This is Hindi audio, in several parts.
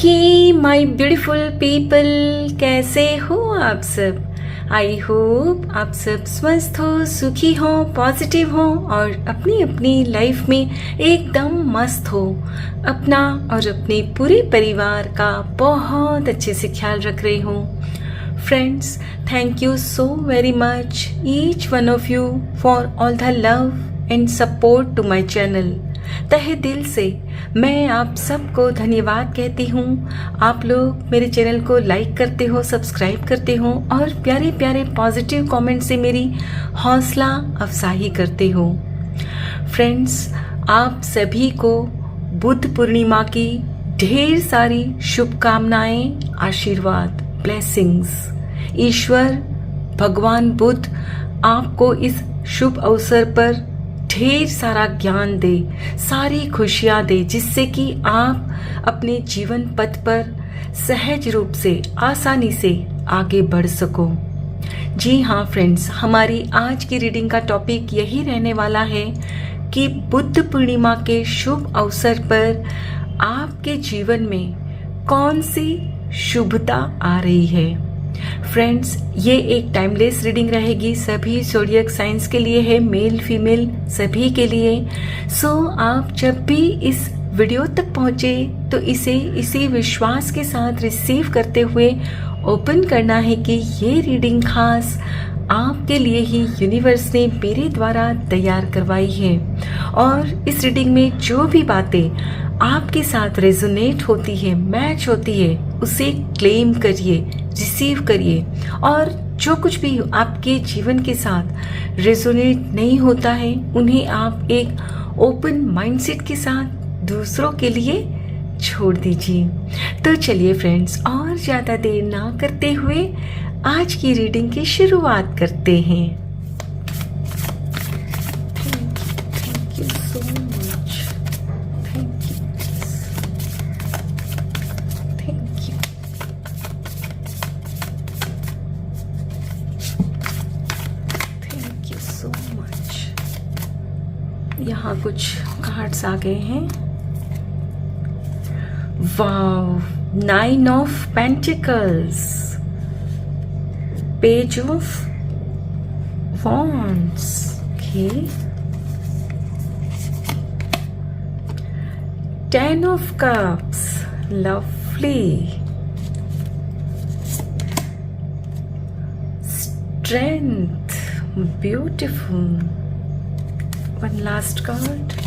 हे माय ब्यूटीफुल पीपल, कैसे हो आप सब। आई होप आप सब स्वस्थ हो, सुखी हो, पॉजिटिव हो और अपनी अपनी लाइफ में एकदम मस्त हो। अपना और अपने पूरे परिवार का बहुत अच्छे से ख्याल रख रहे हो। Friends, thank you so very much each one of you for all the love and support to my channel. तहे दिल से मैं आप सबको धन्यवाद कहती हूँ। आप लोग मेरे चैनल को लाइक करते हो, सब्सक्राइब करते हो और प्यारे प्यारे पॉजिटिव कमेंट से मेरी हौसला अफजाई करते हो। फ्रेंड्स, आप सभी को बुद्ध पूर्णिमा की ढेर सारी शुभकामनाएं, आशीर्वाद, ब्लेसिंग्स। ईश्वर भगवान बुद्ध आपको इस शुभ अवसर पर ढेर सारा ज्ञान दे, सारी खुशियां दे, जिससे कि आप अपने जीवन पथ पर सहज रूप से, आसानी से आगे बढ़ सको। जी हाँ फ्रेंड्स, हमारी आज की रीडिंग का टॉपिक यही रहने वाला है कि बुद्ध पूर्णिमा के शुभ अवसर पर आपके जीवन में कौन सी शुभता आ रही है। फ्रेंड्स, ये एक टाइमलेस रीडिंग रहेगी, सभी ज़ोडिएक साइंस के लिए है, मेल फीमेल सभी के लिए। आप जब भी इस वीडियो तक पहुंचे तो इसे इसी विश्वास के साथ रिसीव करते हुए ओपन करना है कि ये रीडिंग खास आपके लिए ही यूनिवर्स ने मेरे द्वारा तैयार करवाई है। और इस रीडिंग में जो भी बातें आपके साथ रेजोनेट होती है, मैच होती है, उसे क्लेम करिए, रिसीव करिए। और जो कुछ भी आपके जीवन के साथ रेजोनेट नहीं होता है, उन्हें आप एक ओपन माइंडसेट के साथ दूसरों के लिए छोड़ दीजिए। तो चलिए फ्रेंड्स, और ज़्यादा देर ना करते हुए आज की रीडिंग की शुरुआत करते हैं। Thank you so much. Thank you. Thank you so much. यहाँ कुछ कार्ड्स आ गए हैं। वाव, 9 of pentacles, Page of Wands, okay. 10 of Cups, lovely. Strength, beautiful. One last card.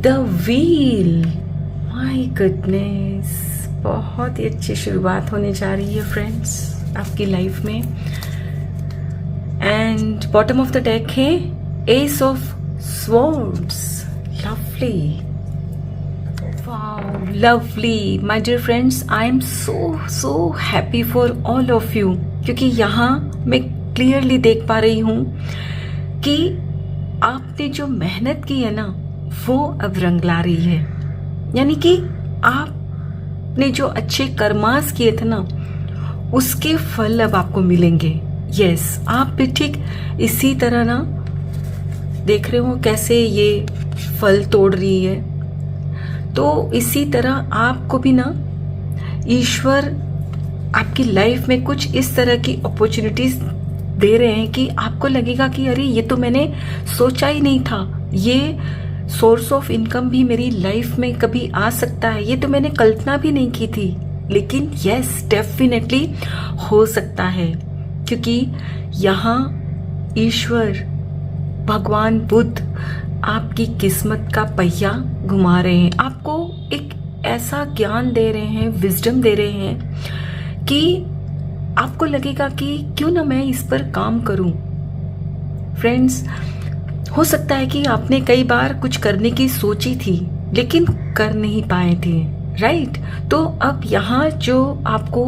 The Wheel, my goodness. बहुत ही अच्छी शुरुआत होने जा रही है फ्रेंड्स आपकी लाइफ में। And bottom of the deck है ace of swords, lovely. Wow, lovely my dear friends, I am so happy for all of you, क्योंकि यहाँ मैं क्लियरली देख पा रही हूँ कि आपने जो मेहनत की है ना, वो अब रंग ला रही है। यानी कि आपने जो अच्छे कर्मास किए थे ना, उसके फल अब आपको मिलेंगे। यस, आप भी ठीक इसी तरह ना देख रहे हो कैसे ये फल तोड़ रही है। तो इसी तरह आपको भी ना ईश्वर आपकी लाइफ में कुछ इस तरह की अपॉर्चुनिटीज दे रहे हैं कि आपको लगेगा कि अरे ये तो मैंने सोचा ही नहीं था, ये सोर्स ऑफ इनकम भी मेरी लाइफ में कभी आ सकता है, ये तो मैंने कल्पना भी नहीं की थी। लेकिन यस, डेफिनेटली हो सकता है, क्योंकि यहाँ ईश्वर भगवान बुद्ध आपकी किस्मत का पहिया घुमा रहे हैं, आपको एक ऐसा ज्ञान दे रहे हैं, विजडम दे रहे हैं कि आपको लगेगा कि क्यों ना मैं इस पर काम करूं। फ्रेंड्स, हो सकता है कि आपने कई बार कुछ करने की सोची थी लेकिन कर नहीं पाए थे, राइट। तो अब यहाँ जो आपको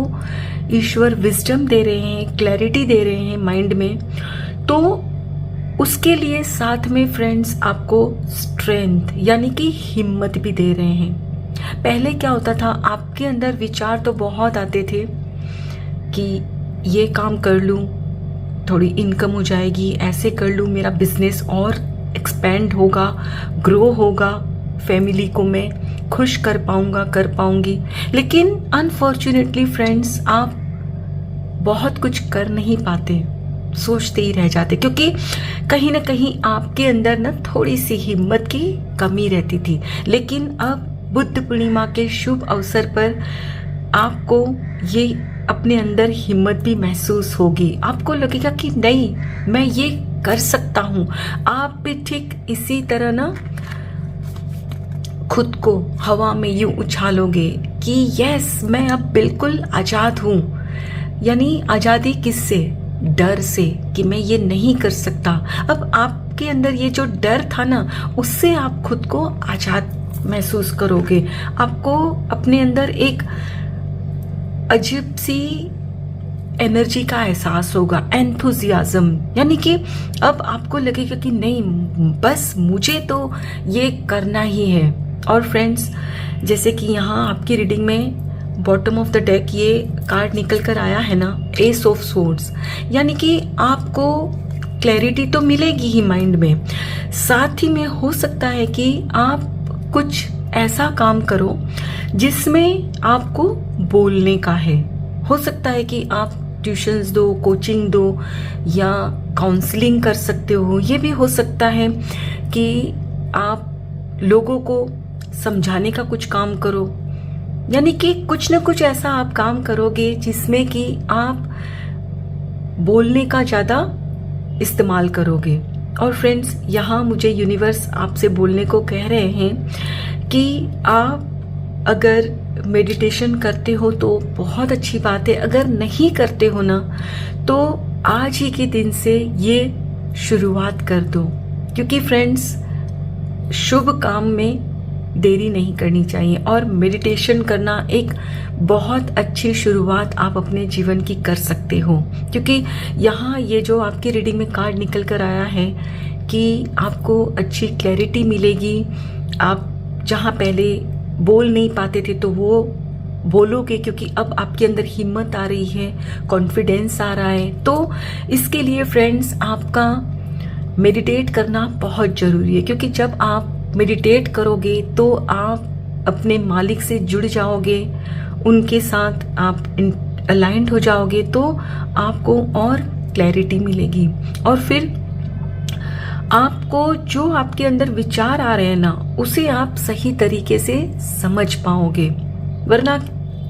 ईश्वर विजडम दे रहे हैं, क्लैरिटी दे रहे हैं माइंड में, तो उसके लिए साथ में फ्रेंड्स आपको स्ट्रेंथ यानी कि हिम्मत भी दे रहे हैं। पहले क्या होता था, आपके अंदर विचार तो बहुत आते थे कि ये काम कर लूँ, थोड़ी इनकम हो जाएगी, ऐसे कर लूँ, मेरा बिजनेस और एक्सपेंड होगा, ग्रो होगा, फैमिली को मैं खुश कर पाऊंगा, कर पाऊंगी। लेकिन अनफॉर्चुनेटली फ्रेंड्स, आप बहुत कुछ कर नहीं पाते, सोचते ही रह जाते, क्योंकि कहीं ना कहीं आपके अंदर ना थोड़ी सी हिम्मत की कमी रहती थी। लेकिन अब बुद्ध पूर्णिमा के शुभ अवसर पर आपको ये अपने अंदर हिम्मत भी महसूस होगी। आपको लगेगा कि नहीं, मैं ये कर सकता हूँ। आप भी ठीक इसी तरह ना खुद को हवा में यूं उछालोगे कि यस, मैं अब बिल्कुल आजाद हूँ। यानी आजादी किससे? डर से कि मैं ये नहीं कर सकता। अब आपके अंदर ये जो डर था ना, उससे आप खुद को आजाद महसूस करोगे। आपको अपने अंदर एक अजीब सी एनर्जी का एहसास होगा, एंथुजियाज्म। यानी कि अब आपको लगेगा कि नहीं, बस मुझे तो ये करना ही है। और फ्रेंड्स, जैसे कि यहाँ आपकी रीडिंग में बॉटम ऑफ द डेक ये कार्ड निकल कर आया है ना, एस ऑफ सोर्ड्स, यानी कि आपको क्लैरिटी तो मिलेगी ही माइंड में, साथ ही में हो सकता है कि आप कुछ ऐसा काम करो जिसमें आपको बोलने का है। हो सकता है कि आप ट्यूशन्स दो, कोचिंग दो, या काउंसलिंग कर सकते हो। ये भी हो सकता है कि आप लोगों को समझाने का कुछ काम करो। यानी कि कुछ ना कुछ ऐसा आप काम करोगे जिसमें कि आप बोलने का ज़्यादा इस्तेमाल करोगे। और फ्रेंड्स, यहाँ मुझे यूनिवर्स आपसे बोलने को कह रहे हैं कि आप अगर मेडिटेशन करते हो तो बहुत अच्छी बात है, अगर नहीं करते हो ना तो आज ही के दिन से ये शुरुआत कर दो। क्योंकि फ्रेंड्स, शुभ काम में देरी नहीं करनी चाहिए, और मेडिटेशन करना एक बहुत अच्छी शुरुआत आप अपने जीवन की कर सकते हो। क्योंकि यहाँ ये जो आपकी रीडिंग में कार्ड निकल कर आया है कि आपको अच्छी क्लैरिटी मिलेगी। आप जहाँ पहले बोल नहीं पाते थे तो वो बोलोगे, क्योंकि अब आपके अंदर हिम्मत आ रही है, कॉन्फिडेंस आ रहा है। तो इसके लिए फ्रेंड्स, आपका मेडिटेट करना बहुत ज़रूरी है। क्योंकि जब आप मेडिटेट करोगे तो आप अपने मालिक से जुड़ जाओगे, उनके साथ आप अलाइंड हो जाओगे, तो आपको और क्लैरिटी मिलेगी। और फिर आपको जो आपके अंदर विचार आ रहे हैं ना, उसे आप सही तरीके से समझ पाओगे। वरना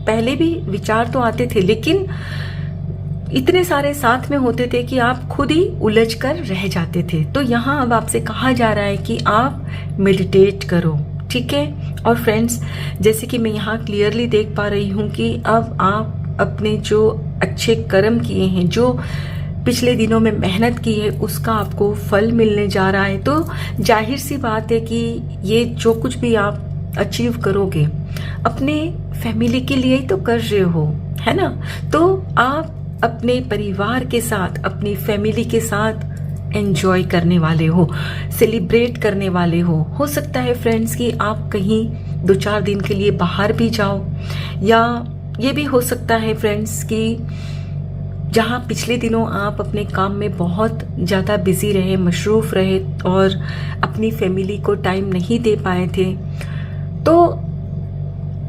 पहले भी विचार तो आते थे, लेकिन इतने सारे साथ में होते थे कि आप खुद ही उलझ कर रह जाते थे। तो यहाँ अब आपसे कहा जा रहा है कि आप मेडिटेट करो, ठीक है। और फ्रेंड्स, जैसे कि मैं यहाँ क्लियरली देख पा रही हूँ कि अब आप अपने जो अच्छे कर्म किए हैं, जो पिछले दिनों में मेहनत की है, उसका आपको फल मिलने जा रहा है। तो जाहिर सी बात है कि ये जो कुछ भी आप अचीव करोगे अपने फैमिली के लिए ही तो कर रहे हो, है ना। तो आप अपने परिवार के साथ, अपनी फैमिली के साथ एंजॉय करने वाले हो, सेलिब्रेट करने वाले हो सकता है फ्रेंड्स कि आप कहीं 2-4 दिन के लिए बाहर भी जाओ, या ये भी हो सकता है फ्रेंड्स कि जहाँ पिछले दिनों आप अपने काम में बहुत ज़्यादा बिजी रहे, मशरूफ रहे और अपनी फैमिली को टाइम नहीं दे पाए थे, तो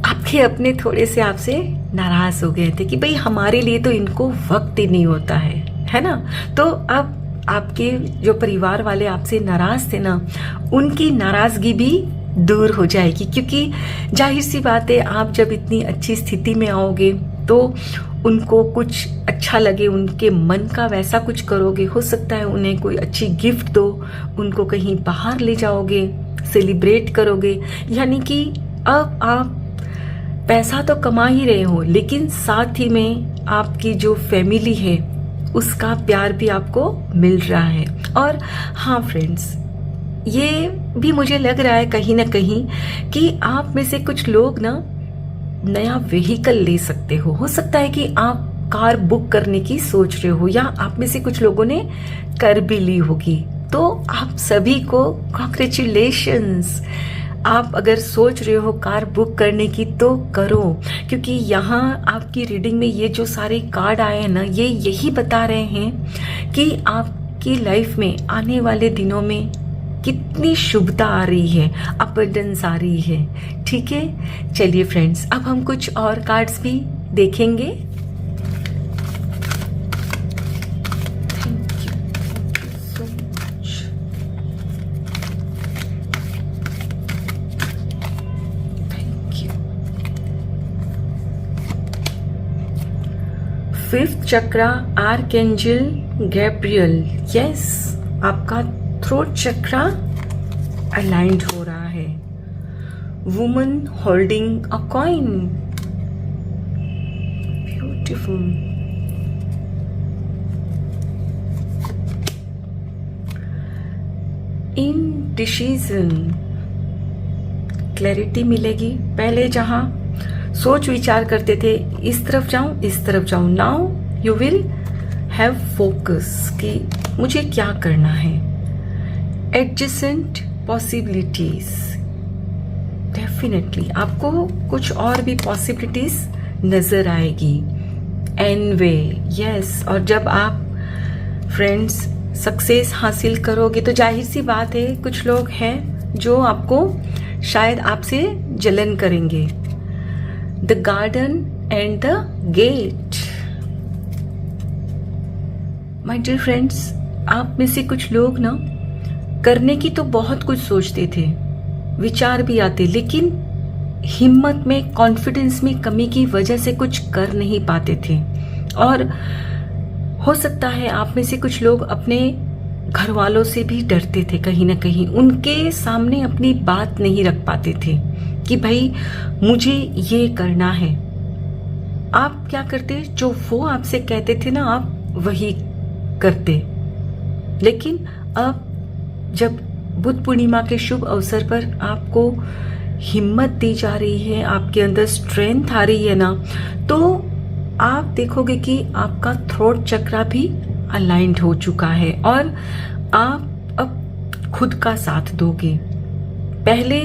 आपके अपने थोड़े से आपसे नाराज हो गए थे कि भाई हमारे लिए तो इनको वक्त ही नहीं होता है ना। तो अब आपके जो परिवार वाले आपसे नाराज थे ना, उनकी नाराजगी भी दूर हो जाएगी। क्योंकि जाहिर सी बात है, आप जब इतनी अच्छी स्थिति में आओगे तो उनको कुछ अच्छा लगे, उनके मन का वैसा कुछ करोगे। हो सकता है उन्हें कोई अच्छी गिफ्ट दो, उनको कहीं बाहर ले जाओगे, सेलिब्रेट करोगे। यानी कि अब आप पैसा तो कमा ही रहे हो, लेकिन साथ ही में आपकी जो फैमिली है उसका प्यार भी आपको मिल रहा है। और हाँ फ्रेंड्स, ये भी मुझे लग रहा है कहीं ना कहीं कि आप में से कुछ लोग ना नया व्हीकल ले सकते हो सकता है कि आप कार बुक करने की सोच रहे हो, या आप में से कुछ लोगों ने कर भी ली होगी। तो आप सभी को कॉन्ग्रेचुलेशंस। आप अगर सोच रहे हो कार बुक करने की तो करो, क्योंकि यहाँ आपकी रीडिंग में ये जो सारे कार्ड आए हैं ना, ये यही बता रहे हैं कि आपकी लाइफ में आने वाले दिनों में कितनी शुभता आ रही है, अबंडेंस आ रही है। ठीक है, चलिए फ्रेंड्स, अब हम कुछ और कार्ड्स भी देखेंगे। फिफ्थ चक्रा, आर्कएंजल गैब्रियल। यस, आपका थ्रोट चक्रा अलाइंड हो रहा है। Woman holding a coin, beautiful. Indecision, clarity मिलेगी। पहले जहां सोच विचार करते थे इस तरफ जाऊं इस तरफ जाऊं, now you will have focus कि मुझे क्या करना है। एडजेसेंट पॉसिबिलिटीज, डेफिनेटली आपको कुछ और भी पॉसिबिलिटीज नजर आएगी। एनवे, यस, और जब आप फ्रेंड्स सक्सेस हासिल करोगे तो जाहिर सी बात है कुछ लोग हैं जो आपको शायद आपसे जलन करेंगे। The garden and the gate. My dear friends, आप में से कुछ लोग ना करने की तो बहुत कुछ सोचते थे, विचार भी आते, लेकिन हिम्मत में, कॉन्फिडेंस में कमी की वजह से कुछ कर नहीं पाते थे। और हो सकता है आप में से कुछ लोग अपने घर वालों से भी डरते थे, कहीं ना कहीं उनके सामने अपनी बात नहीं रख पाते थे कि भाई मुझे ये करना है। आप क्या करते, जो वो आपसे कहते थे ना आप वही करते। लेकिन अब जब बुद्ध पूर्णिमा के शुभ अवसर पर आपको हिम्मत दी जा रही है, आपके अंदर स्ट्रेंथ आ रही है ना, तो आप देखोगे कि आपका थ्रोट चक्रा भी अलाइंड हो चुका है और आप अब खुद का साथ दोगे। पहले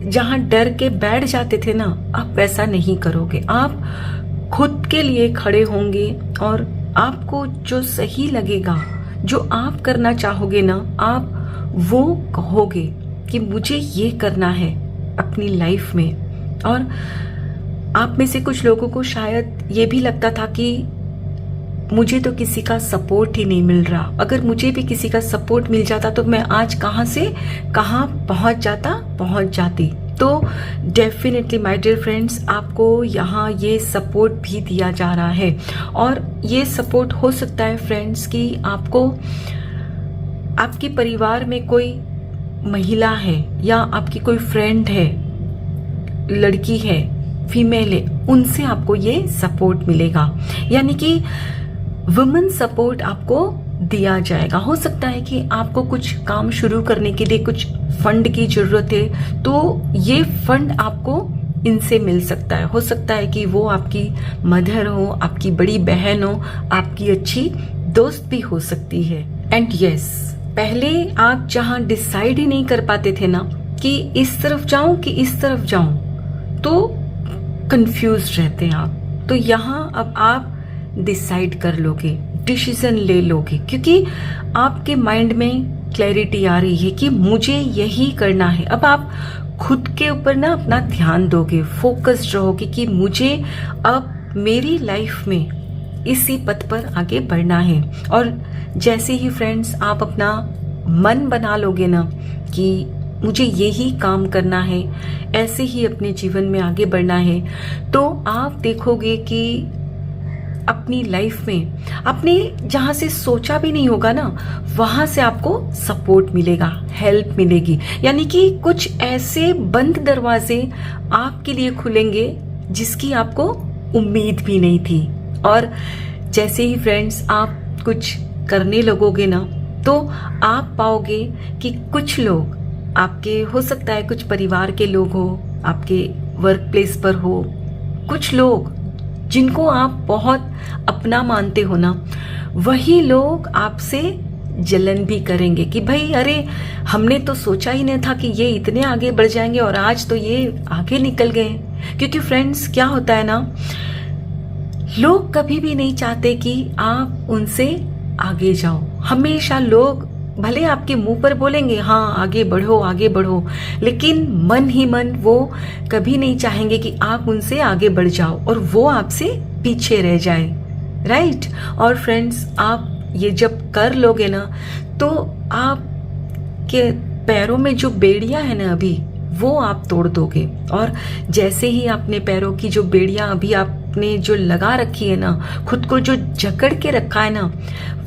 जहां डर के बैठ जाते थे ना, आप वैसा नहीं करोगे। आप खुद के लिए खड़े होंगे और आपको जो सही लगेगा, जो आप करना चाहोगे ना, आप वो कहोगे कि मुझे ये करना है अपनी लाइफ में। और आप में से कुछ लोगों को शायद ये भी लगता था कि मुझे तो किसी का सपोर्ट ही नहीं मिल रहा, अगर मुझे भी किसी का सपोर्ट मिल जाता तो मैं आज कहां से कहां पहुंच जाती। तो डेफिनेटली माय डियर फ्रेंड्स, आपको यहाँ ये सपोर्ट भी दिया जा रहा है। और ये सपोर्ट हो सकता है फ्रेंड्स कि आपको आपके परिवार में कोई महिला है या आपकी कोई फ्रेंड है, लड़की है, फीमेल है, उनसे आपको ये सपोर्ट मिलेगा, यानी कि वुमेन सपोर्ट आपको दिया जाएगा। हो सकता है कि आपको कुछ काम शुरू करने के लिए कुछ फंड की जरूरत है, तो ये फंड आपको इनसे मिल सकता है। हो सकता है कि वो आपकी मदर हो, आपकी बड़ी बहन हो, आपकी अच्छी दोस्त भी हो सकती है। एंड यस, पहले आप जहां डिसाइड ही नहीं कर पाते थे ना कि इस तरफ जाऊं कि इस तरफ जाऊं, तो कंफ्यूज रहते हैं आप। तो यहाँ अब आप डिसाइड कर लोगे, डिसीजन ले लोगे, क्योंकि आपके माइंड में क्लैरिटी आ रही है कि मुझे यही करना है। अब आप खुद के ऊपर ना अपना ध्यान दोगे, फोकस्ड रहोगे कि मुझे अब मेरी लाइफ में इसी पथ पर आगे बढ़ना है। और जैसे ही फ्रेंड्स आप अपना मन बना लोगे ना कि मुझे यही काम करना है, ऐसे ही अपने जीवन में आगे बढ़ना है, तो आप देखोगे कि अपनी लाइफ में आपने जहां से सोचा भी नहीं होगा ना, वहां से आपको सपोर्ट मिलेगा, हेल्प मिलेगी। यानी कि कुछ ऐसे बंद दरवाजे आपके लिए खुलेंगे जिसकी आपको उम्मीद भी नहीं थी। और जैसे ही फ्रेंड्स आप कुछ करने लगोगे ना, तो आप पाओगे कि कुछ लोग आपके, हो सकता है कुछ परिवार के लोग हो, आपके वर्क प्लेस पर हो, कुछ लोग जिनको आप बहुत अपना मानते हो ना, वही लोग आपसे जलन भी करेंगे कि भाई अरे हमने तो सोचा ही नहीं था कि ये इतने आगे बढ़ जाएंगे और आज तो ये आगे निकल गए। क्योंकि फ्रेंड्स क्या होता है ना, लोग कभी भी नहीं चाहते कि आप उनसे आगे जाओ। हमेशा लोग भले आपके मुंह पर बोलेंगे हाँ आगे बढ़ो आगे बढ़ो, लेकिन मन ही मन वो कभी नहीं चाहेंगे कि आप उनसे आगे बढ़ जाओ और वो आपसे पीछे रह जाए, राइट। और फ्रेंड्स, आप ये जब कर लोगे ना तो आपके पैरों में जो बेड़ियां है ना अभी, वो आप तोड़ दोगे। और जैसे ही अपने पैरों की जो बेड़ियां अभी आपने जो लगा रखी है ना, खुद को जो जकड़ के रखा है ना,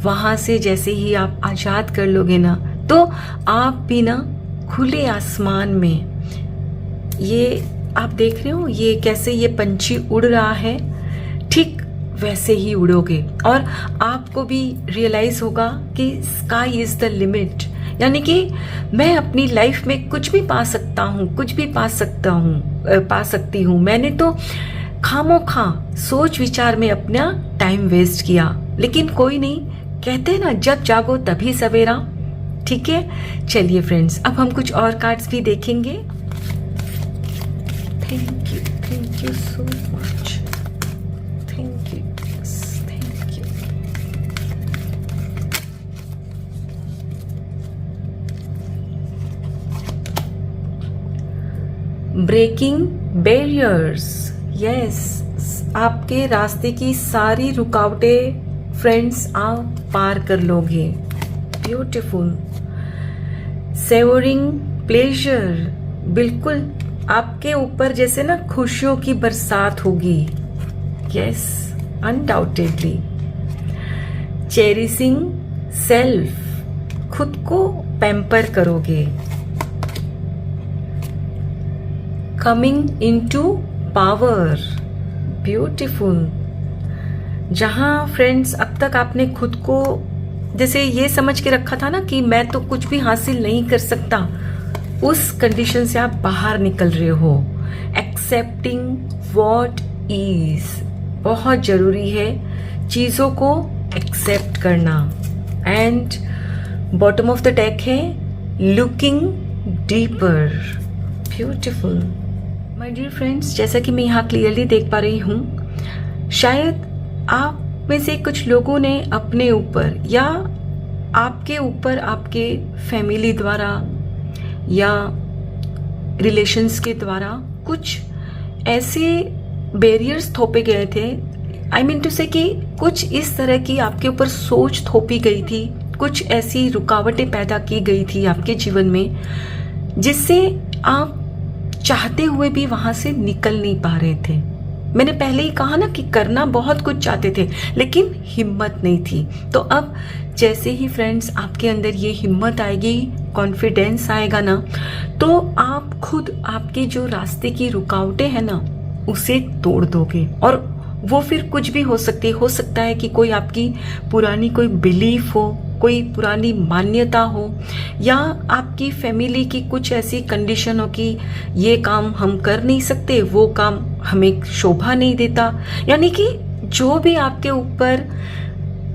वहां से जैसे ही आप आजाद कर लोगे ना, तो आप भी ना खुले आसमान में, ये आप देख रहे हो ये कैसे ये पंछी उड़ रहा है, ठीक वैसे ही उड़ोगे। और आपको भी रियलाइज होगा कि स्काई इज द लिमिट, यानी कि मैं अपनी लाइफ में कुछ भी पा सकता हूँ, कुछ भी पा सकती हूँ। मैंने तो खामोखा सोच विचार में अपना टाइम वेस्ट किया, लेकिन कोई नहीं, कहते हैं ना जब जागो तभी सवेरा। ठीक है, चलिए फ्रेंड्स, अब हम कुछ और कार्ड्स भी देखेंगे। Thank you so much, thank you. Breaking barriers, yes, आपके रास्ते की सारी रुकावटें फ्रेंड्स आप पार कर लोगे। ब्यूटीफुल। सेवरिंग प्लेजर, बिल्कुल आपके ऊपर जैसे ना खुशियों की बरसात होगी, यस, अनडाउटेडली। चेरिशिंग सेल्फ, खुद को पैम्पर करोगे। Coming into power, beautiful. जहां फ्रेंड्स अब तक आपने खुद को जैसे ये समझ के रखा था ना कि मैं तो कुछ भी हासिल नहीं कर सकता, उस कंडीशन से आप बाहर निकल रहे हो। एक्सेप्टिंग व्हाट इज, बहुत जरूरी है चीजों को एक्सेप्ट करना। And bottom of the deck है looking deeper, beautiful. My dear friends, जैसा कि मैं यहाँ क्लियरली देख पा रही हूँ, शायद आप में से कुछ लोगों ने अपने ऊपर या आपके ऊपर आपके फैमिली द्वारा या रिलेशंस के द्वारा कुछ ऐसे बैरियर्स थोपे गए थे। आई मीन टू से कि कुछ इस तरह की आपके ऊपर सोच थोपी गई थी, कुछ ऐसी रुकावटें पैदा की गई थी आपके जीवन में, जिससे आप चाहते हुए भी वहां से निकल नहीं पा रहे थे। मैंने पहले ही कहा ना कि करना बहुत कुछ चाहते थे, लेकिन हिम्मत नहीं थी। तो अब जैसे ही फ्रेंड्स आपके अंदर ये हिम्मत आएगी, कॉन्फिडेंस आएगा ना, तो आप खुद आपके जो रास्ते की रुकावटें हैं ना, उसे तोड़ दोगे। और वो फिर कुछ भी हो सकता है कि कोई आपकी पुरानी कोई बिलीफ हो, कोई पुरानी मान्यता हो, या आपकी फैमिली की कुछ ऐसी कंडीशन हो कि ये काम हम कर नहीं सकते, वो काम हमें शोभा नहीं देता। यानी कि जो भी आपके ऊपर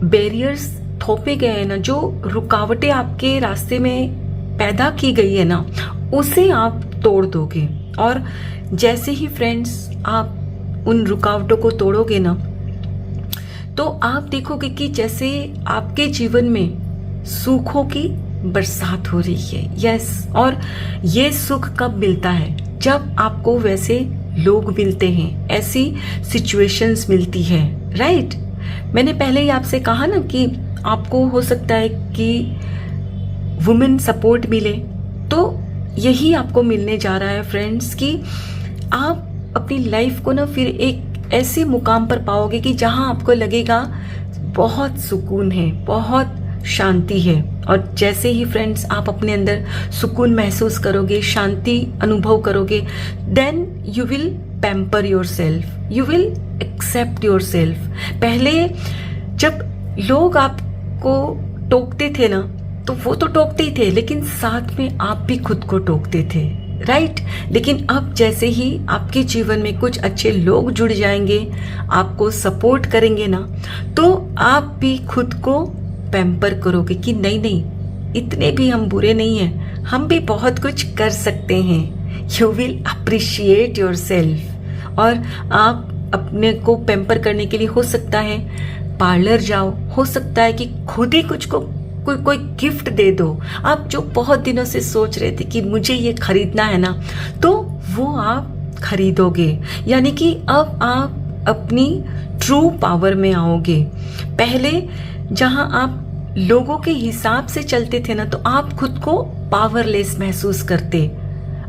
बैरियर्स थोपे गए हैं ना, जो रुकावटें आपके रास्ते में पैदा की गई है ना, उसे आप तोड़ दोगे। और जैसे ही फ्रेंड्स आप उन रुकावटों को तोड़ोगे ना, तो आप देखोगे कि जैसे आपके जीवन में सुखों की बरसात हो रही है। यस, और ये सुख कब मिलता है? जब आपको वैसे लोग मिलते हैं, ऐसी सिचुएशंस मिलती है, राइट। मैंने पहले ही आपसे कहा ना कि आपको हो सकता है कि वुमेन सपोर्ट मिले, तो यही आपको मिलने जा रहा है फ्रेंड्स, कि आप अपनी लाइफ को ना फिर एक ऐसे मुकाम पर पाओगे कि जहां आपको लगेगा बहुत सुकून है, बहुत शांति है। और जैसे ही फ्रेंड्स आप अपने अंदर सुकून महसूस करोगे, शांति अनुभव करोगे, then you will pamper yourself, you will accept yourself. पहले जब लोग आपको टोकते थे ना, तो वो तो टोकते ही थे, लेकिन साथ में आप भी खुद को टोकते थे, राइट। लेकिन अब जैसे ही आपके जीवन में कुछ अच्छे लोग जुड़ जाएंगे, आपको सपोर्ट करेंगे ना, तो आप भी खुद को पैम्पर करोगे कि नहीं नहीं, इतने भी हम बुरे नहीं हैं, हम भी बहुत कुछ कर सकते हैं। You will appreciate your self. और आप अपने को पैम्पर करने के लिए हो सकता है पार्लर जाओ, हो सकता है कि खुद ही कुछ को कोई गिफ्ट दे दो। आप जो बहुत दिनों से सोच रहे थे कि मुझे ये खरीदना है ना, तो वो आप खरीदोगे। यानी कि अब आप अपनी ट्रू पावर में आओगे। पहले जहां आप लोगों के हिसाब से चलते थे ना, तो आप खुद को पावरलेस महसूस करते।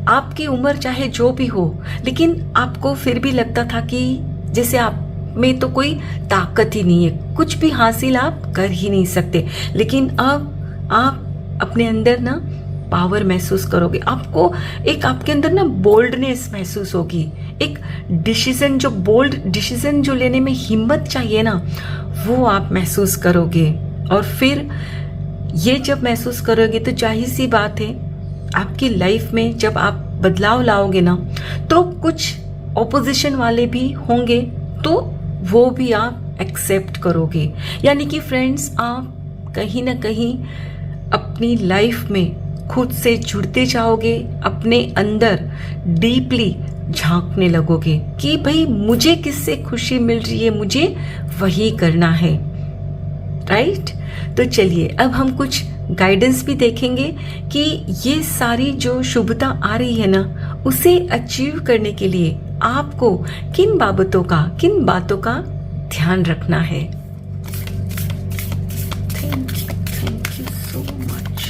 आपकी उम्र चाहे जो भी हो, लेकिन आपको फिर भी लगता था कि जैसे आप में तो कोई ताकत ही नहीं है, कुछ भी हासिल आप कर ही नहीं सकते। लेकिन अब आप अपने अंदर ना पावर महसूस करोगे। आपको एक आपके अंदर ना बोल्डनेस महसूस होगी। एक डिसीजन, जो बोल्ड डिसीजन जो लेने में हिम्मत चाहिए ना, वो आप महसूस करोगे। और फिर ये जब महसूस करोगे तो जाहिर सी बात है, आपकी लाइफ में जब आप बदलाव लाओगे ना, तो कुछ ऑपोजिशन वाले भी होंगे, तो वो भी आप एक्सेप्ट करोगे। यानी कि फ्रेंड्स, आप कहीं ना कहीं अपनी लाइफ में खुद से जुड़ते जाओगे, अपने अंदर डीपली झांकने लगोगे कि भाई मुझे किससे खुशी मिल रही है, मुझे वही करना है। राइट? तो चलिए अब हम कुछ गाइडेंस भी देखेंगे कि ये सारी जो शुभता आ रही है ना, उसे अचीव करने के लिए आपको किन बातों का ध्यान रखना है। Thank you so much.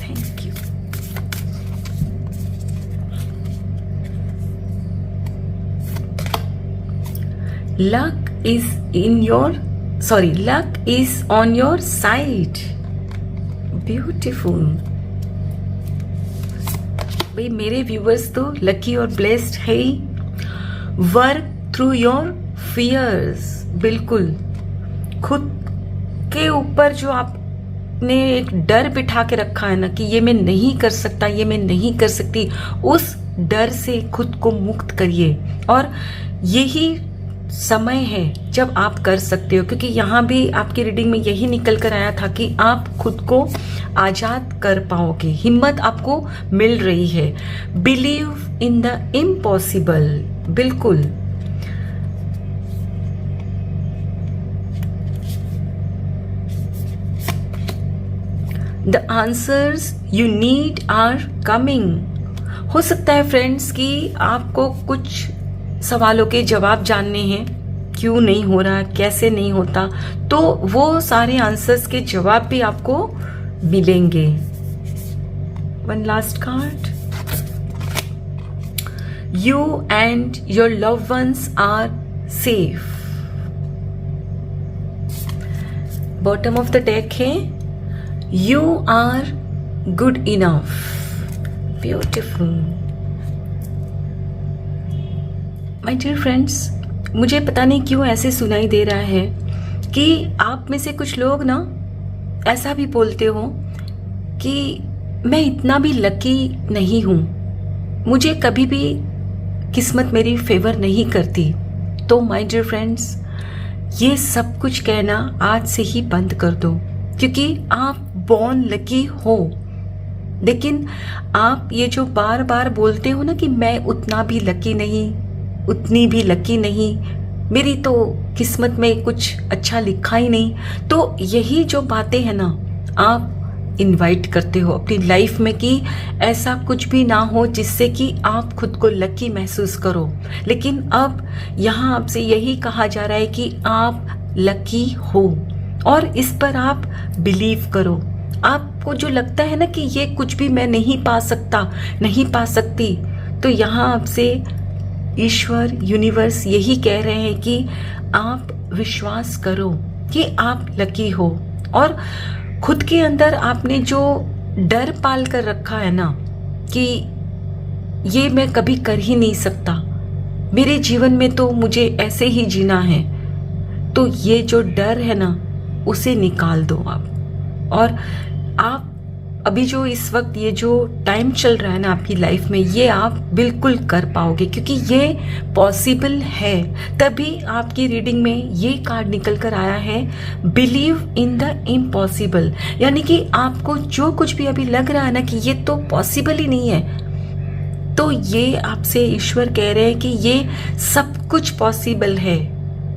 Thank you. luck is on your side. Beautiful. भाई मेरे व्यूअर्स तो लकी और ब्लेस्ड है ही। Work through your fears. बिल्कुल, खुद के ऊपर जो आपने एक डर बिठा के रखा है ना कि ये मैं नहीं कर सकता, ये मैं नहीं कर सकती, उस डर से खुद को मुक्त करिए। और यही समय है जब आप कर सकते हो, क्योंकि यहाँ भी आपकी रीडिंग में यही निकल कर आया था कि आप खुद को आजाद कर पाओगे। हिम्मत आपको मिल रही है। Believe in the impossible. बिल्कुल, the answers you need are coming. हो सकता है फ्रेंड्स कि आपको कुछ सवालों के जवाब जानने हैं, क्यों नहीं हो रहा, कैसे नहीं होता, तो वो सारे आंसर्स के जवाब भी आपको मिलेंगे। One last card. You and your loved ones are safe. Bottom of the deck है you are good enough. Beautiful. My dear friends, मुझे पता नहीं क्यों ऐसे सुनाई दे रहा है कि आप में से कुछ लोग ना ऐसा भी बोलते हो कि मैं इतना भी लकी नहीं हूँ, मुझे कभी भी किस्मत मेरी फेवर नहीं करती। तो माय डियर फ्रेंड्स, ये सब कुछ कहना आज से ही बंद कर दो, क्योंकि आप बॉर्न लकी हो। लेकिन आप ये जो बार बार बोलते हो ना कि मैं उतना भी लकी नहीं, उतनी भी लकी नहीं, मेरी तो किस्मत में कुछ अच्छा लिखा ही नहीं, तो यही जो बातें हैं ना, आप इनवाइट करते हो अपनी लाइफ में कि ऐसा कुछ भी ना हो जिससे कि आप खुद को लकी महसूस करो। लेकिन अब यहाँ आपसे यही कहा जा रहा है कि आप लकी हो और इस पर आप बिलीव करो। आपको जो लगता है ना कि ये कुछ भी मैं नहीं पा सकता, नहीं पा सकती, तो यहाँ आपसे ईश्वर, यूनिवर्स यही कह रहे हैं कि आप विश्वास करो कि आप लकी हो। और खुद के अंदर आपने जो डर पाल कर रखा है ना कि ये मैं कभी कर ही नहीं सकता, मेरे जीवन में तो मुझे ऐसे ही जीना है, तो ये जो डर है ना उसे निकाल दो आप। और आप अभी जो इस वक्त ये जो टाइम चल रहा है ना आपकी लाइफ में, ये आप बिल्कुल कर पाओगे, क्योंकि ये पॉसिबल है। तभी आपकी रीडिंग में ये कार्ड निकल कर आया है, बिलीव इन द इम्पॉसिबल। यानी कि आपको जो कुछ भी अभी लग रहा है ना कि ये तो पॉसिबल ही नहीं है, तो ये आपसे ईश्वर कह रहे हैं कि ये सब कुछ पॉसिबल है।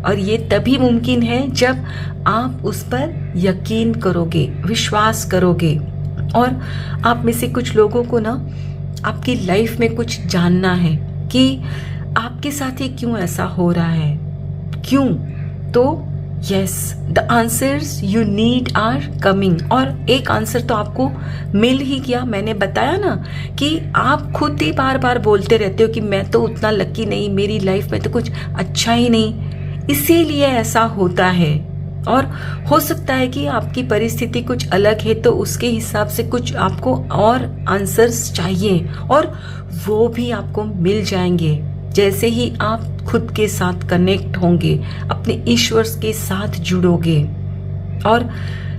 और ये तभी मुमकिन है जब आप उस पर यकीन करोगे, विश्वास करोगे। और आप में से कुछ लोगों को ना आपकी लाइफ में कुछ जानना है कि आपके साथ ये क्यों ऐसा हो रहा है, क्यों। तो yes, the answers you need are coming. और एक आंसर तो आपको मिल ही गया। मैंने बताया ना कि आप खुद ही बार बार बोलते रहते हो कि मैं तो उतना लकी नहीं, मेरी लाइफ में तो कुछ अच्छा ही नहीं, इसीलिए ऐसा होता है। और हो सकता है कि आपकी परिस्थिति कुछ अलग है, तो उसके हिसाब से कुछ आपको और आंसर्स चाहिए, और वो भी आपको मिल जाएंगे जैसे ही आप खुद के साथ कनेक्ट होंगे, अपने ईश्वर के साथ जुड़ोगे। और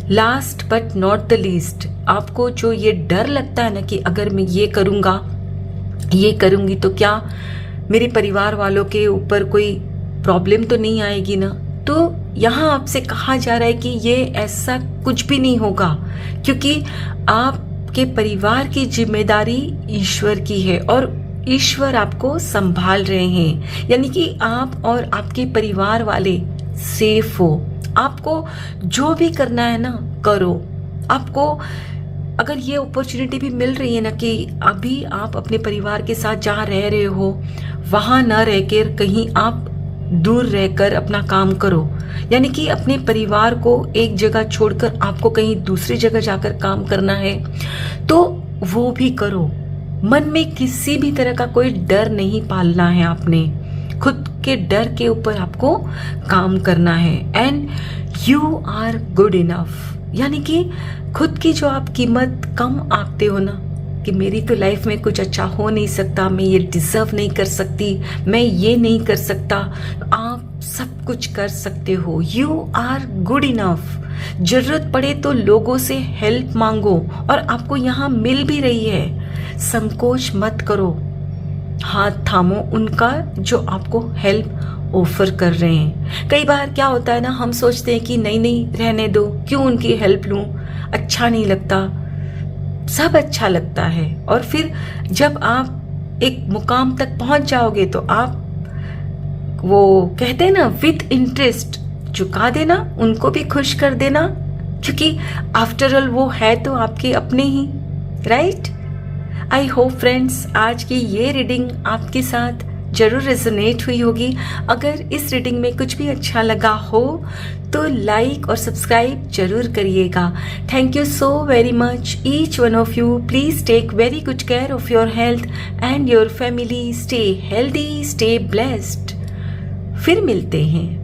last but not the least, आपको जो ये डर लगता है ना कि अगर मैं ये करूँगा, ये करूँगी तो क्या मेरे परिवार वालों के ऊपर कोई प्रॉब्लम तो नहीं आएगी ना, तो यहाँ आपसे कहा जा रहा है कि ये ऐसा कुछ भी नहीं होगा, क्योंकि आपके परिवार की जिम्मेदारी ईश्वर की है और ईश्वर आपको संभाल रहे हैं। यानी कि आप और आपके परिवार वाले सेफ हो। आपको जो भी करना है ना करो। आपको अगर ये अपॉर्चुनिटी भी मिल रही है ना कि अभी आप अपने परिवार के साथ जहाँ रह रहे हो वहाँ न रहकर कहीं आप दूर रहकर अपना काम करो, यानी कि अपने परिवार को एक जगह छोड़कर आपको कहीं दूसरी जगह जाकर काम करना है तो वो भी करो। मन में किसी भी तरह का कोई डर नहीं पालना है, आपने खुद के डर के ऊपर आपको काम करना है। And you are good enough, यानी कि खुद की जो आप कीमत कम आंकते हो ना कि मेरी तो लाइफ में कुछ अच्छा हो नहीं सकता, मैं ये डिजर्व नहीं कर सकती, मैं ये नहीं कर सकता, आप सब कुछ कर सकते हो। You are good enough. जरूरत पड़े तो लोगों से हेल्प मांगो, और आपको यहाँ मिल भी रही है। संकोच मत करो, हाथ थामो उनका जो आपको हेल्प ऑफर कर रहे हैं। कई बार क्या होता है ना, हम सोचते हैं कि नहीं नहीं रहने दो, क्यों उनकी हेल्प लूं, अच्छा नहीं लगता। सब अच्छा लगता है, और फिर जब आप एक मुकाम तक पहुंच जाओगे तो आप वो कहते हैं ना विद इंटरेस्ट चुका देना, उनको भी खुश कर देना, क्योंकि आफ्टर ऑल वो है तो आपके अपने ही, राइट। आई होप फ्रेंड्स आज की ये रीडिंग आपके साथ जरूर रेजोनेट हुई होगी। अगर इस रीडिंग में कुछ भी अच्छा लगा हो तो लाइक और सब्सक्राइब जरूर करिएगा। Thank you so very much each one of you. Please take very good care of your health and your family. Stay healthy, stay blessed. फिर मिलते हैं।